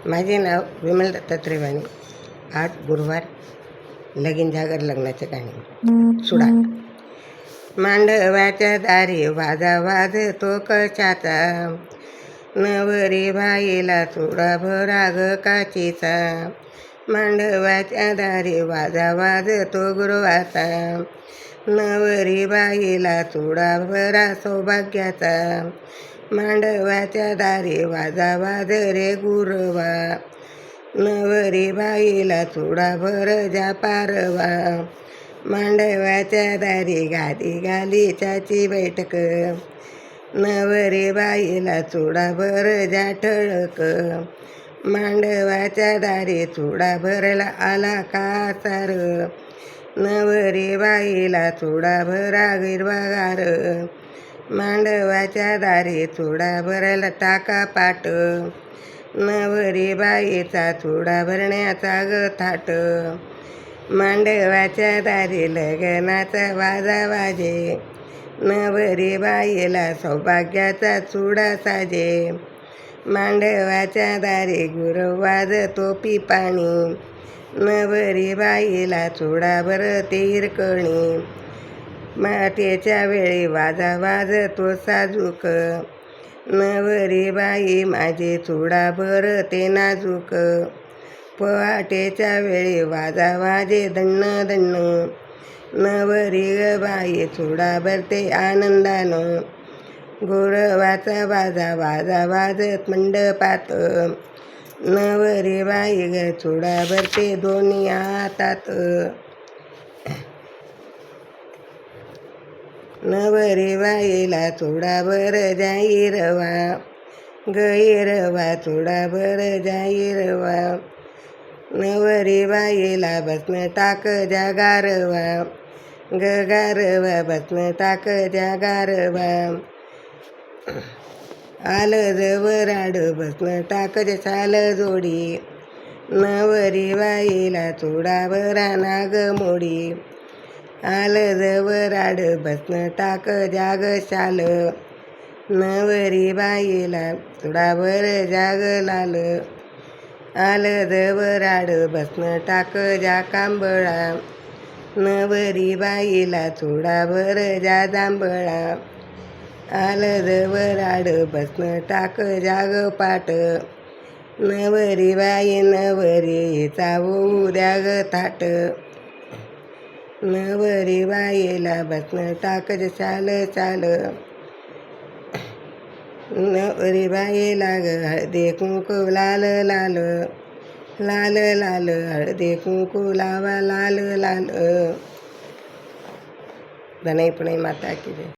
माझे नाव विमल दत्तात्रय वाणी. आज गुरुवार. लगीन जागर लग्नाचे गाणे. सुडा. मांडवाच्या दारी वाजा वाजतो कशाचा, नवरी बाईला चुडा भराग काचीचा. मांडवाच्या दारी वाजा वाजतो गुरुवाचा, नवरी बाईला चुडा भरा सौभाग्याचा. मांडवाच्या दारी वाजा वाज रे गुरवा, नवरी बाईला चुडा भर जा पारवा. मांडवाच्या दारी गादी घाली चाची बैठक, नवरी बाईला चुडा भर जा ठळक. मांडवाच्या दारी चुडा भरला आला कासार, नवरी बाईला चुडा भरा हिरवागार. मांडवाच्या दारी चुडा भरायला टाका पाट, नवरी बाईचा चुडा भरण्याचा ग थाट. मांडवाच्या दारी लग्नाचा वाजा वाजे, नवरी बाईला सौभाग्याचा चुडा साजे. मांडवाच्या दारी गुरवाज तोपी पाणी, नवरी बाईला चुडा भरते हिरकणी. मातेच्या वेळी वाजा वाजतो साजूक, नवरी बाई माझी चुडा भरते नाजूक. पहाटेच्या वेळी वाजा वाजे दण्ण दण्ण, नवरी ग बाई चुडा भरते आनंदानं. गुरवाचा वाजा वाजा वाजत मंडपात, नवरी बाई ग चुडा भरते दोन्ही हातात. नवरी बाईला चुडा भर जाईरवा, गैरवा चुडा भर जाईरवा. नवरी बाईला बसणं टाक जागारवा, गगारवा बसणं टाक जागारवा. आलं जवराड बसणं टाक साल जोडी, नवरी बाईला चुडा भरा नाग मोडी. आलं जवराड बसणं टाक जाग शाल, नवरी बाईला चुडा भर जाग लाल. आलं जवराड बसणं टाक जा कांबळा, नवरी बाईला चुडा भर जा जांभळा. आलं जवराड बसणं टाक जाग पाट, नवरी बाई नवरी चावू द्या ग थाट. नवरी बाईला बसणं टाक चाल चाल, नवरी बाईला ग हळदी कुंकू लाल लाल. लाल लाल हळदी कुंकू लावा लाल लाल. धनई पुणे माता की जय.